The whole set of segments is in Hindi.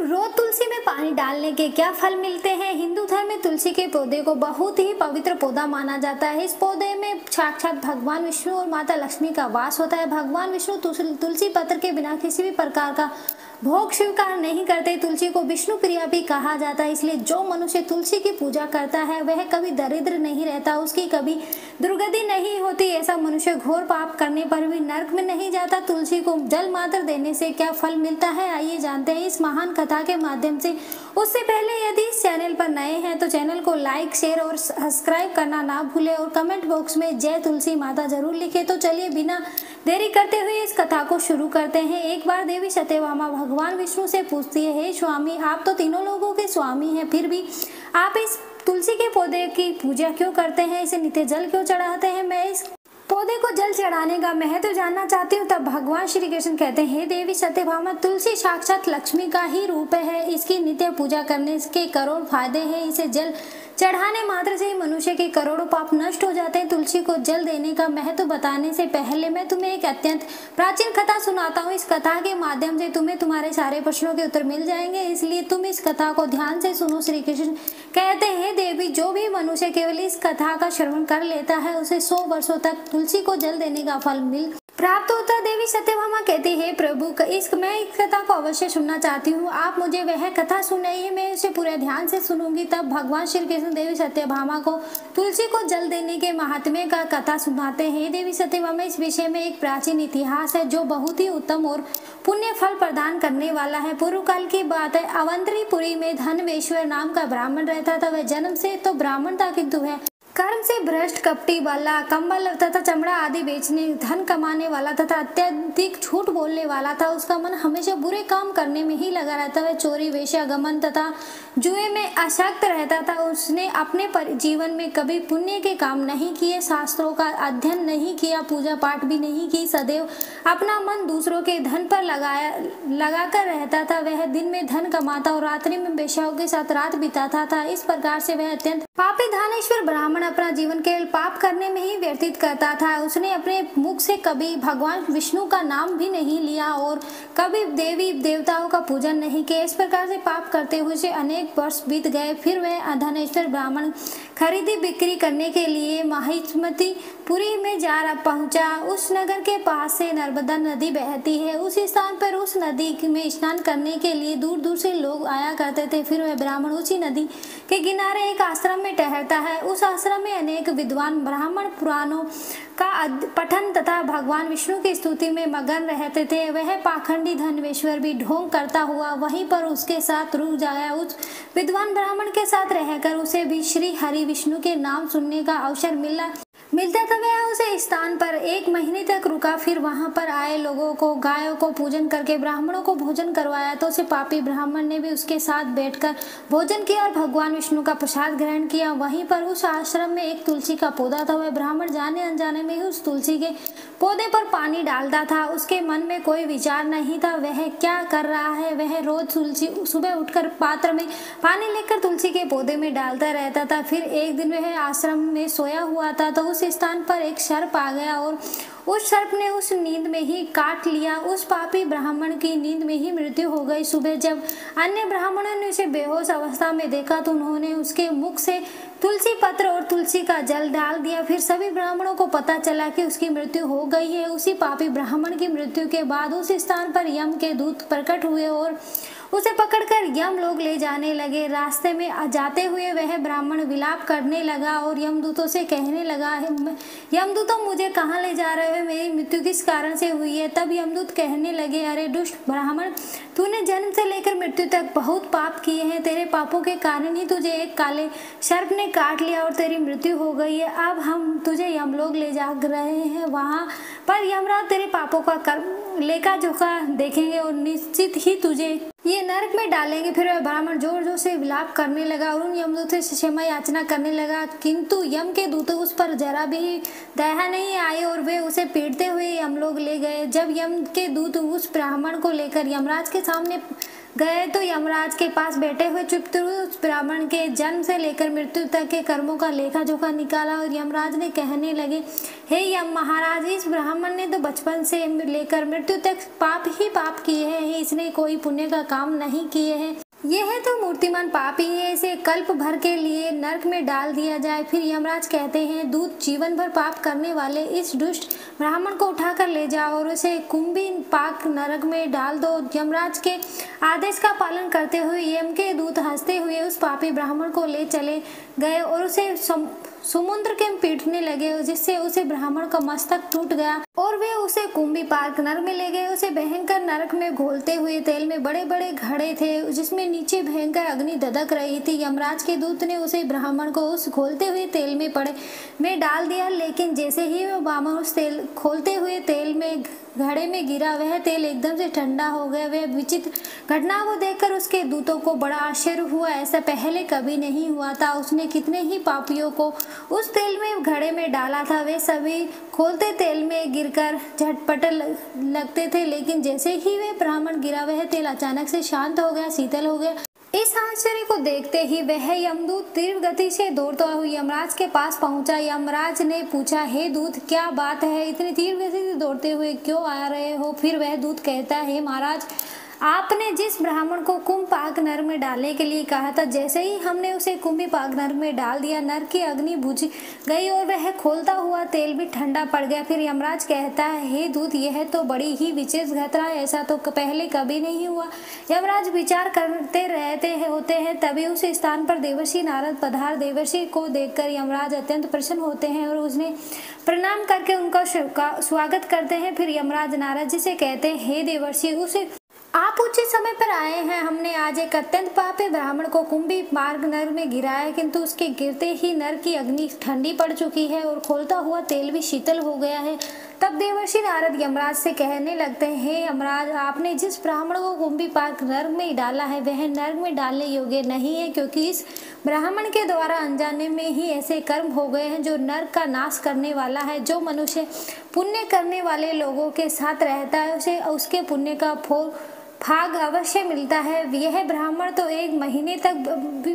रोज तुलसी में पानी डालने के क्या फल मिलते हैं? हिंदू धर्म में तुलसी के पौधे को बहुत ही पवित्र पौधा माना जाता है। इस पौधे में साक्षात भगवान विष्णु और माता लक्ष्मी का वास होता है। भगवान विष्णु तुलसी पत्र के बिना किसी भी प्रकार का भोग स्वीकार नहीं करते। तुलसी को विष्णु प्रिया भी कहा जाता है, इसलिए जो मनुष्य तुलसी की पूजा करता है वह कभी दरिद्र नहीं रहता, उसकी कभी दुर्गति नहीं होती। ऐसा मनुष्य घोर पाप करने पर भी नरक में नहीं जाता। तुलसी को जल मात्र देने से क्या फल मिलता है, आइए जानते हैं इस महान कथा के माध्यम से। उससे पहले यदि इस चैनल पर नए हैं तो चैनल को लाइक, शेयर और सब्सक्राइब करना ना भूले और कमेंट बॉक्स में जय तुलसी माता जरूर लिखे। तो चलिए बिना देरी करते हुए इस कथा को शुरू करते हैं। एक बार देवी सत्यभामा भगवान विष्णु से पूछती है, हे स्वामी, आप तो तीनों लोगों के स्वामी हैं, फिर भी आप इस तुलसी के पौधे की पूजा क्यों करते हैं? इसे नित्य जल क्यों चढ़ाते हैं? मैं इस पौधे को जल चढ़ाने का महत्व जानना चाहती हूँ। तब भगवान श्री कृष्ण कहते हैं, हे देवी सत्यभामा, तुलसी साक्षात लक्ष्मी का ही रूप है। इसकी नित्य पूजा करने के करोड़ फायदे हैं। इसे जल चढ़ाने मात्र से ही मनुष्य के करोड़ों पाप नष्ट हो जाते हैं। तुलसी को जल देने का महत्व बताने से पहले मैं तुम्हें एक अत्यंत प्राचीन कथा सुनाता हूँ। इस कथा के माध्यम से तुम्हें तुम्हारे सारे प्रश्नों के उत्तर मिल जाएंगे, इसलिए तुम इस कथा को ध्यान से सुनो। श्री कृष्ण कहते हैं, देवी, जो भी मनुष्य केवल इस कथा का श्रवण कर लेता है उसे 100 वर्षों तक तुलसी को जल देने का फल प्राप्त होता। देवी सत्यभामा कहती है, प्रभु, मैं इस कथा को अवश्य सुनना चाहती हूँ, आप मुझे वह कथा सुनाइए, मैं उसे पूरे ध्यान से सुनूंगी। तब भगवान श्री कृष्ण देवी सत्यभामा को तुलसी को जल देने के महात्म्य का कथा सुनाते हैं। देवी सत्यभामा, इस विषय में एक प्राचीन इतिहास है जो बहुत ही उत्तम और पुण्य फल प्रदान करने वाला है। पूर्व काल की बात है, अवंतरीपुरी में धनवेश्वर नाम का ब्राह्मण रहता था। वह जन्म से तो ब्राह्मण था, किंतु वह कर्म से भ्रष्ट, कपटी, वाला, कंबल तथा चमड़ा आदि बेचने, धन कमाने वाला तथा अत्यधिक झूठ बोलने वाला था। उसका मन हमेशा बुरे काम करने में ही लगा रहता। वह चोरी, वेश्यागमन तथा जुए में आसक्त रहता था। उसने अपने जीवन में कभी पुण्य के काम नहीं किए, शास्त्रों का अध्ययन नहीं किया, पूजा पाठ भी नहीं की। सदैव अपना मन दूसरों के धन पर लगाकर रहता था। वह दिन में धन कमाता और रात्रि में वेश्याओं के साथ रात बिताता था। इस प्रकार से वह अत्यंत पापी धानेश्वर ब्राह्मण अपना जीवन केवल पाप करने में ही व्यतीत करता था। उसने अपने मुख से कभी भगवान विष्णु का नाम भी नहीं लिया और कभी देवी देवताओं का पूजन नहीं किया। इस प्रकार से पाप करते हुए से अनेक वर्ष बीत गए। फिर वह धनेश्वर ब्राह्मण खरीदी बिक्री करने के लिए महिष्मतीपुरी में जा पहुंचा। उस नगर के पास से नर्मदा नदी बहती है। उस स्थान पर उस नदी में स्नान करने के लिए दूर दूर से लोग आया करते थे। फिर वह ब्राह्मण उसी नदी के किनारे एक आश्रम में ठहरता है। उस आश्रम में अनेक विद्वान ब्राह्मण पुराणों का पठन तथा भगवान विष्णु की स्तुति में मगन रहते थे। वह पाखंडी धनवेश्वर भी ढोंग करता हुआ वहीं पर उसके साथ रुक जाया। उस विद्वान ब्राह्मण के साथ रहकर उसे भी श्री हरि विष्णु के नाम सुनने का अवसर मिलता था। वह उस स्थान पर 1 महीने तक रुका। फिर वहां पर आए लोगों को, गायों को पूजन करके ब्राह्मणों को भोजन करवाया। तो उसे पापी ब्राह्मण ने भी उसके साथ बैठकर भोजन किया और भगवान विष्णु का प्रसाद ग्रहण किया। वहीं पर उस आश्रम में एक तुलसी का पौधा था। वह ब्राह्मण जाने अनजाने में ही उस तुलसी के पौधे पर पानी डालता था। उसके मन में कोई विचार नहीं था वह क्या कर रहा है। वह रोज सुबह उठकर पात्र में पानी लेकर तुलसी के पौधे में डालता रहता था। फिर एक दिन वह आश्रम में सोया हुआ था तो उस स्थान पर एक सर्प आ गया और उस सर्प ने उस नींद में ही काट लिया। उस पापी ब्राह्मण की नींद में ही मृत्यु हो गई। सुबह जब अन्य ब्राह्मणों ने उसे बेहोश अवस्था में देखा तो उन्होंने उसके मुख से तुलसी पत्र और तुलसी का जल डाल दिया। फिर सभी ब्राह्मणों को पता चला कि उसकी मृत्यु हो गई है। उसी पापी ब्राह्मण की मृत्यु के बाद उस स्थान पर यम के दूत प्रकट हुए और उसे पकड़कर यम लोग ले जाने लगे। रास्ते में जाते हुए वह ब्राह्मण विलाप करने लगा और यमदूतों से कहने लगा, यमदूतों, मुझे कहाँ ले जा रहे हो? मेरी मृत्यु किस कारण से हुई है? तब यमदूत कहने लगे, अरे दुष्ट ब्राह्मण, तूने जन्म से लेकर मृत्यु तक बहुत पाप किए हैं। तेरे पापों के कारण ही तुझे एक काले सर्प ने काट लिया और तेरी मृत्यु हो गई है। अब हम तुझे यमलोक ले जा रहे हैं। वहां पर यमराज तेरे पापों का कर्म लेखा जोखा देखेंगे और निश्चित ही तुझे ये नरक में डालेंगे। फिर वह ब्राह्मण जोर जोर से विलाप करने लगा और उन यमदूतों से क्षमा याचना करने लगा, किंतु यम के दूत उस पर जरा भी दया नहीं आई और वे उसे पीटते हुए यमलोक ले गए। जब यम के दूत उस ब्राह्मण को लेकर यमराज के सामने गए तो यमराज के पास बैठे हुए चित्रगुप्त ब्राह्मण के जन्म से लेकर मृत्यु तक के कर्मों का लेखा जोखा निकाला और यमराज ने कहने लगे, हे यम महाराज, इस ब्राह्मण ने तो बचपन से लेकर मृत्यु तक पाप ही पाप किए हैं, इसने कोई पुण्य का काम नहीं किए हैं। यह है तो मूर्तिमान पापी है, इसे कल्प भर के लिए नरक में डाल दिया जाए। फिर यमराज कहते हैं, दूत जीवन भर पाप करने वाले इस दुष्ट ब्राह्मण को उठाकर ले जाओ और उसे कुंभी पाक नरक में डाल दो। यमराज के आदेश का पालन करते हुए यम के दूत हंसते हुए उस पापी ब्राह्मण को ले चले गए और उसे समुद्र के पीटने लगे, जिससे उसे ब्राह्मण का मस्तक टूट गया और वे उसे कुंभी पाक नरक में ले गए। उसे भयंकर नरक में घोलते हुए तेल में बड़े बड़े घड़े थे, जिसमें नीचे भयंकर अग्नि धधक रही थी। यमराज के दूत ने उसे ब्राह्मण को उस घोलते हुए तेल में डाल दिया, लेकिन जैसे ही वह ब्राह्मण उस तेल खोलते हुए तेल में घड़े में गिरा, वह तेल एकदम से ठंडा हो गया। वह विचित्र घटना को देखकर उसके दूतों को बड़ा आश्चर्य हुआ, ऐसा पहले कभी नहीं हुआ था। उसने कितने ही पापियों को उस तेल में घड़े में डाला था, वे सभी खोलते तेल में गिरकर झटपट लगते थे, लेकिन जैसे ही वह ब्राह्मण गिरा, वह तेल अचानक से शांत हो गया, शीतल हो गया। इस आश्चर्य को देखते ही वह यमदूत तीव्र गति से दौड़ता हुआ यमराज के पास पहुंचा। यमराज ने पूछा, हे दूत, क्या बात है, इतनी तीव्र गति से दौड़ते हुए क्यों आ रहे हो? फिर वह दूत कहता है, महाराज, आपने जिस ब्राह्मण को कुंभ पाक नरक में डालने के लिए कहा था, जैसे ही हमने उसे कुंभी पाक नरक में डाल दिया, नरक की अग्नि बुझ गई और वह खोलता हुआ तेल भी ठंडा पड़ गया। फिर यमराज कहता है, हे दूत, यह तो बड़ी ही विचित्र घटना है, ऐसा तो पहले कभी नहीं हुआ। यमराज विचार करते रहते होते हैं, तभी उस स्थान पर देवर्षि नारद पधार। देवर्षि को देखकर यमराज अत्यंत प्रसन्न होते हैं और उसने प्रणाम करके उनका स्वागत करते हैं। फिर यमराज नारद जी से कहते हैं, हे देवर्षि, उसे आप उचित समय पर आए हैं। हमने आज एक अत्यंत पापी ब्राह्मण को कुंभी मार्ग नर में गिराया, किंतु उसके गिरते ही नर की अग्नि ठंडी पड़ चुकी है और खोलता हुआ तेल भी शीतल हो गया है। तब देवर्षि नारद यमराज से कहने लगते हैं, हे यमराज, आपने जिस ब्राह्मण को कुंभी पाक नरक में डाला है, वह नरक में डालने योग्य नहीं है, क्योंकि इस ब्राह्मण के द्वारा अनजाने में ही ऐसे कर्म हो गए हैं जो नरक का नाश करने वाला है। जो मनुष्य पुण्य करने वाले लोगों के साथ रहता है, उसे उसके पुण्य का भाग अवश्य मिलता है। यह ब्राह्मण तो 1 महीने तक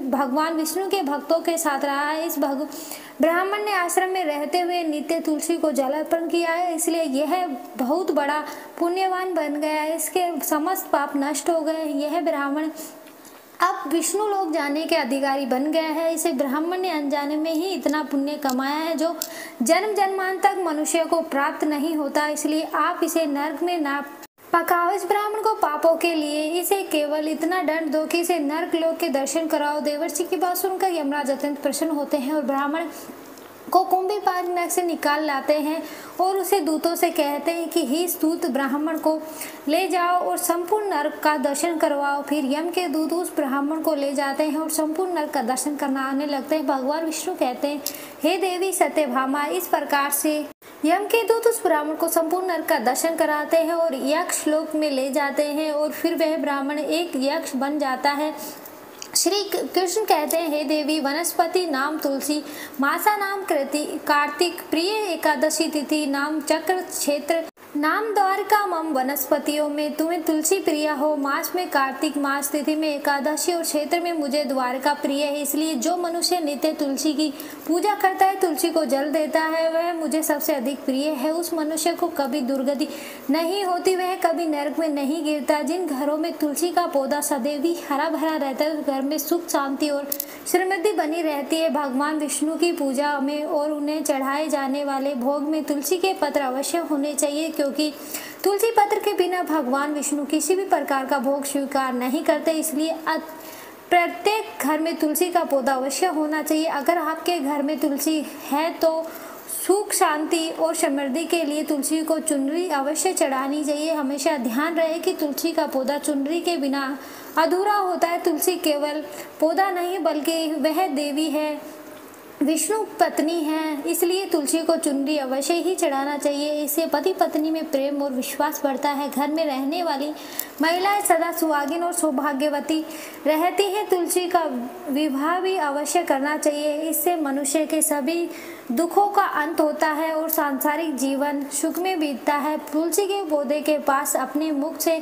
भगवान विष्णु के भक्तों के साथ रहा है। इस ब्राह्मण ने आश्रम में रहते हुए नित्य तुलसी को जल अर्पण किया है, इसलिए यह बहुत बड़ा पुण्यवान बन गया है। इसके समस्त पाप नष्ट हो गए। यह ब्राह्मण अब विष्णु लोक जाने के अधिकारी बन गया है। इसे ब्राह्मण ने अनजाने में ही इतना पुण्य कमाया है जो जन्म जन्मांत तक मनुष्य को प्राप्त नहीं होता, इसलिए आप इसे नरक में ना पकाओ। इस ब्राह्मण को पापों के लिए इसे केवल इतना दंड दो कि इसे नरक लोक के दर्शन कराओ। देवर्षि की बात सुनकर यमराज अत्यंत प्रसन्न होते हैं और ब्राह्मण को कुंभी पाक नरक से निकाल लाते हैं और उसे दूतों से कहते हैं कि ही दूत ब्राह्मण को ले जाओ और संपूर्ण नरक का दर्शन करवाओ। फिर यम के दूत उस ब्राह्मण को ले जाते हैं और संपूर्ण नरक का दर्शन कराने लगते हैं। भगवान विष्णु कहते हैं, हे देवी सत्यभामा, इस प्रकार से यम के दूत उस ब्राह्मण को संपूर्ण नरक का दर्शन कराते हैं और यक्ष लोक में ले जाते हैं और फिर वह ब्राह्मण एक यक्ष बन जाता है। श्री कृष्ण कहते हैं, हे देवी, वनस्पति नाम तुलसी, मासा नाम कार्तिक, प्रिय एकादशी तिथि नाम चक्र, क्षेत्र नाम द्वारिका, मम वनस्पतियों में तुम्हें तुलसी प्रिय हो, मास में कार्तिक, मास तिथि में एकादशी और क्षेत्र में मुझे द्वारिका प्रिय है। इसलिए जो मनुष्य नित्य तुलसी की पूजा करता है, तुलसी को जल देता है, वह मुझे सबसे अधिक प्रिय है। उस मनुष्य को कभी दुर्गति नहीं होती, वह कभी नरक में नहीं गिरता। जिन घरों में तुलसी का पौधा सदैव ही हरा भरा रहता है, उस घर में सुख शांति और समृद्धि बनी रहती है। भगवान विष्णु की पूजा में और उन्हें चढ़ाए जाने वाले भोग में तुलसी के पत्र अवश्य होने चाहिए, क्योंकि तुलसी पत्र के बिना भगवान विष्णु किसी भी प्रकार का भोग स्वीकार नहीं करते। इसलिए प्रत्येक घर में तुलसी का पौधा अवश्य होना चाहिए। अगर आपके घर में तुलसी है तो सुख शांति और समृद्धि के लिए तुलसी को चुनरी अवश्य चढ़ानी चाहिए। हमेशा ध्यान रहे कि तुलसी का पौधा चुनरी के बिना अधूरा होता है। तुलसी केवल पौधा नहीं बल्कि वह देवी है, विष्णु पत्नी है, इसलिए तुलसी को चुनरी अवश्य ही चढ़ाना चाहिए। इससे पति पत्नी में प्रेम और विश्वास बढ़ता है। घर में रहने वाली महिलाएं सदा सुहागिन और सौभाग्यवती रहती हैं। तुलसी का विवाह भी अवश्य करना चाहिए। इससे मनुष्य के सभी दुखों का अंत होता है और सांसारिक जीवन सुख में बीतता है। तुलसी के पौधे के पास अपने मुख से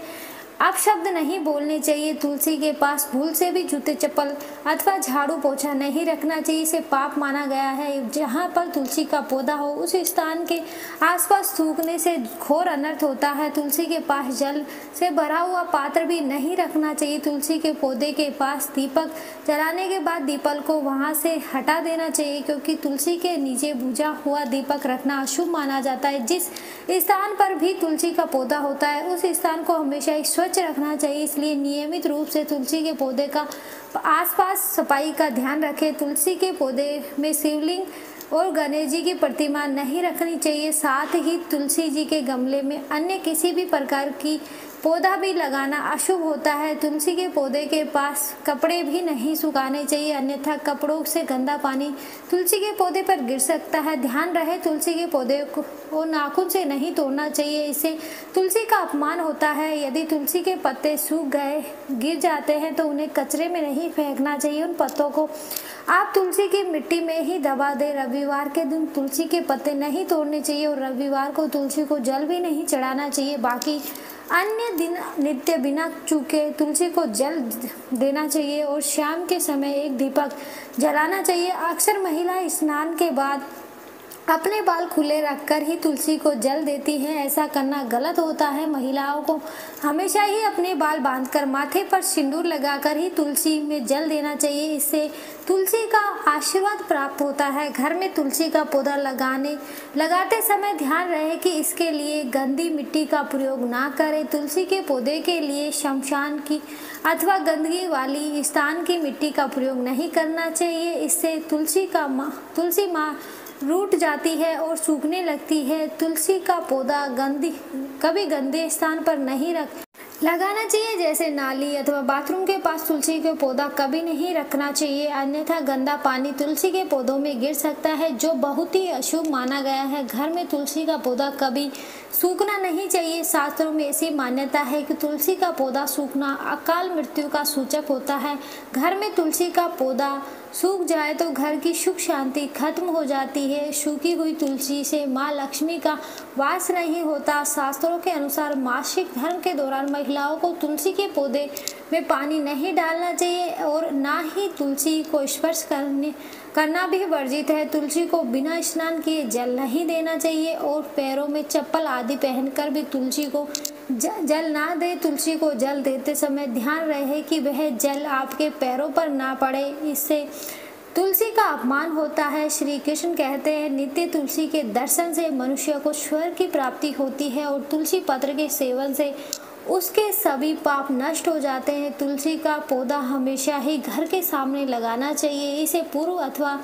अपशब्द नहीं बोलने चाहिए। तुलसी के पास भूल से भी जूते चप्पल अथवा झाड़ू पोछा नहीं रखना चाहिए, इसे पाप माना गया है। जहाँ पर तुलसी का पौधा हो उस स्थान के आसपास थूकने से घोर अनर्थ होता है। तुलसी के पास जल से भरा हुआ पात्र भी नहीं रखना चाहिए। तुलसी के पौधे के पास दीपक जलाने के बाद दीपक को वहां से हटा देना चाहिए, क्योंकि तुलसी के नीचे बुझा हुआ दीपक रखना अशुभ माना जाता है। जिस स्थान पर भी तुलसी का पौधा होता है उस स्थान को हमेशा स्वच्छ रखना चाहिए, इसलिए नियमित रूप से तुलसी के पौधे का आसपास सफाई का ध्यान रखें। तुलसी के पौधे में शिवलिंग और गणेश जी की प्रतिमा नहीं रखनी चाहिए। साथ ही तुलसी जी के गमले में अन्य किसी भी प्रकार की पौधा भी लगाना अशुभ होता है। तुलसी के पौधे के पास कपड़े भी नहीं सुखाने चाहिए, अन्यथा कपड़ों से गंदा पानी तुलसी के पौधे पर गिर सकता है। ध्यान रहे तुलसी के पौधे को नाखून से नहीं तोड़ना चाहिए, इससे तुलसी का अपमान होता है। यदि तुलसी के पत्ते सूख गए गिर जाते हैं तो उन्हें कचरे में नहीं फेंकना चाहिए, उन पत्तों को आप तुलसी की मिट्टी में ही दबा दें। रविवार के दिन तुलसी के पत्ते नहीं तोड़ने चाहिए और रविवार को तुलसी को जल भी नहीं चढ़ाना चाहिए। बाकी अन्य दिन नित्य बिना चूके तुलसी को जल देना चाहिए और शाम के समय एक दीपक जलाना चाहिए। अक्सर महिला स्नान के बाद अपने बाल खुले रखकर ही तुलसी को जल देती हैं, ऐसा करना गलत होता है। महिलाओं को हमेशा ही अपने बाल बांधकर माथे पर सिंदूर लगाकर ही तुलसी में जल देना चाहिए, इससे तुलसी का आशीर्वाद प्राप्त होता है। घर में तुलसी का पौधा लगाते समय ध्यान रहे कि इसके लिए गंदी मिट्टी का प्रयोग ना करें। तुलसी के पौधे के लिए शमशान की अथवा गंदगी वाली स्थान की मिट्टी का प्रयोग नहीं करना चाहिए, इससे तुलसी माँ रूठ जाती है और सूखने लगती है। तुलसी का पौधा कभी गंदे स्थान पर नहीं लगाना चाहिए, जैसे नाली अथवा बाथरूम के पास तुलसी के पौधा कभी नहीं रखना चाहिए, अन्यथा गंदा पानी तुलसी के पौधों में गिर सकता है, जो बहुत ही अशुभ माना गया है। घर में तुलसी का पौधा कभी सूखना नहीं चाहिए। शास्त्रों में ऐसी मान्यता है कि तुलसी का पौधा सूखना अकाल मृत्यु का सूचक होता है। घर में तुलसी का पौधा सूख जाए तो घर की सुख शांति खत्म हो जाती है। सूखी हुई तुलसी से माँ लक्ष्मी का वास नहीं होता। शास्त्रों के अनुसार मासिक धर्म के दौरान महिलाओं को तुलसी के पौधे में पानी नहीं डालना चाहिए और ना ही तुलसी को स्पर्श करना भी वर्जित है। तुलसी को बिना स्नान किए जल नहीं देना चाहिए और पैरों में चप्पल आदि पहनकर भी तुलसी को जल ना दे। तुलसी को जल देते समय ध्यान रहे कि वह जल आपके पैरों पर ना पड़े, इससे तुलसी का अपमान होता है। श्री कृष्ण कहते हैं, नित्य तुलसी के दर्शन से मनुष्य को स्वर्ग की प्राप्ति होती है और तुलसी पत्र के सेवन से उसके सभी पाप नष्ट हो जाते हैं। तुलसी का पौधा हमेशा ही घर के सामने लगाना चाहिए, इसे पूर्व अथवा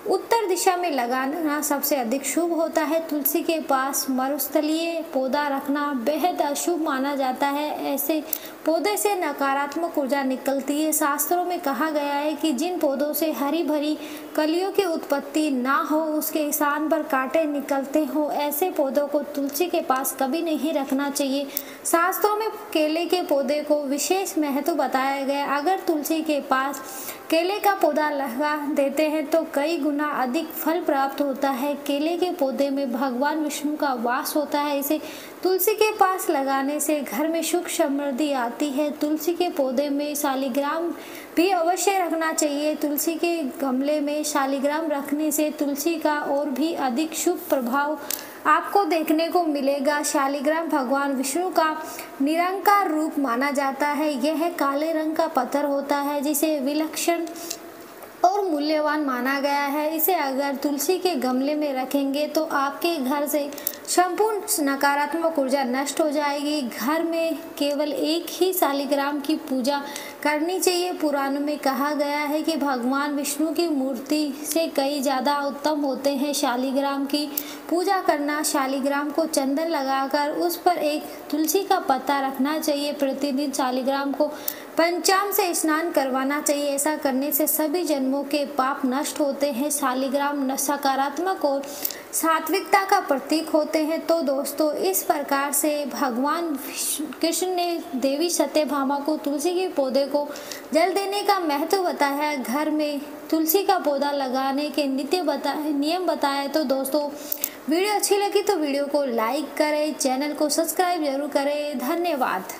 उत्तर दिशा में लगाना सबसे अधिक शुभ होता है। तुलसी के पास मरुस्थलीय पौधा रखना बेहद अशुभ माना जाता है, ऐसे पौधे से नकारात्मक ऊर्जा निकलती है। शास्त्रों में कहा गया है कि जिन पौधों से हरी भरी कलियों की उत्पत्ति ना हो, उसके स्थान पर कांटे निकलते हो, ऐसे पौधों को तुलसी के पास कभी नहीं रखना चाहिए। शास्त्रों में केले के पौधे को विशेष महत्व बताया गया। अगर तुलसी के पास केले का पौधा लगा देते हैं तो कई गुना अधिक फल प्राप्त होता है। केले के पौधे में भगवान विष्णु का वास होता है, इसे तुलसी के पास लगाने से घर में सुख समृद्धि आती है। तुलसी के पौधे में शालिग्राम भी अवश्य रखना चाहिए। तुलसी के गमले में शालिग्राम रखने से तुलसी का और भी अधिक शुभ प्रभाव आपको देखने को मिलेगा। शालिग्राम भगवान विष्णु का निरंकार रूप माना जाता है। यह काले रंग का पत्थर होता है जिसे विलक्षण और मूल्यवान माना गया है। इसे अगर तुलसी के गमले में रखेंगे तो आपके घर से संपूर्ण नकारात्मक ऊर्जा नष्ट हो जाएगी। घर में केवल एक ही शालिग्राम की पूजा करनी चाहिए। पुराणों में कहा गया है कि भगवान विष्णु की मूर्ति से कई ज़्यादा उत्तम होते हैं शालिग्राम की पूजा करना। शालिग्राम को चंदन लगाकर उस पर एक तुलसी का पत्ता रखना चाहिए। प्रतिदिन शालिग्राम को पंचामृत से स्नान करवाना चाहिए। ऐसा करने से सभी जन्मों के पाप नष्ट होते हैं। शालिग्राम सकारात्मक और सात्विकता का प्रतीक होते हैं। तो दोस्तों, इस प्रकार से भगवान कृष्ण ने देवी सत्यभामा को तुलसी के पौधे को जल देने का महत्व बताया, घर में तुलसी का पौधा लगाने के नियम बताए। तो दोस्तों, वीडियो अच्छी लगी तो वीडियो को लाइक करें, चैनल को सब्सक्राइब जरूर करें। धन्यवाद।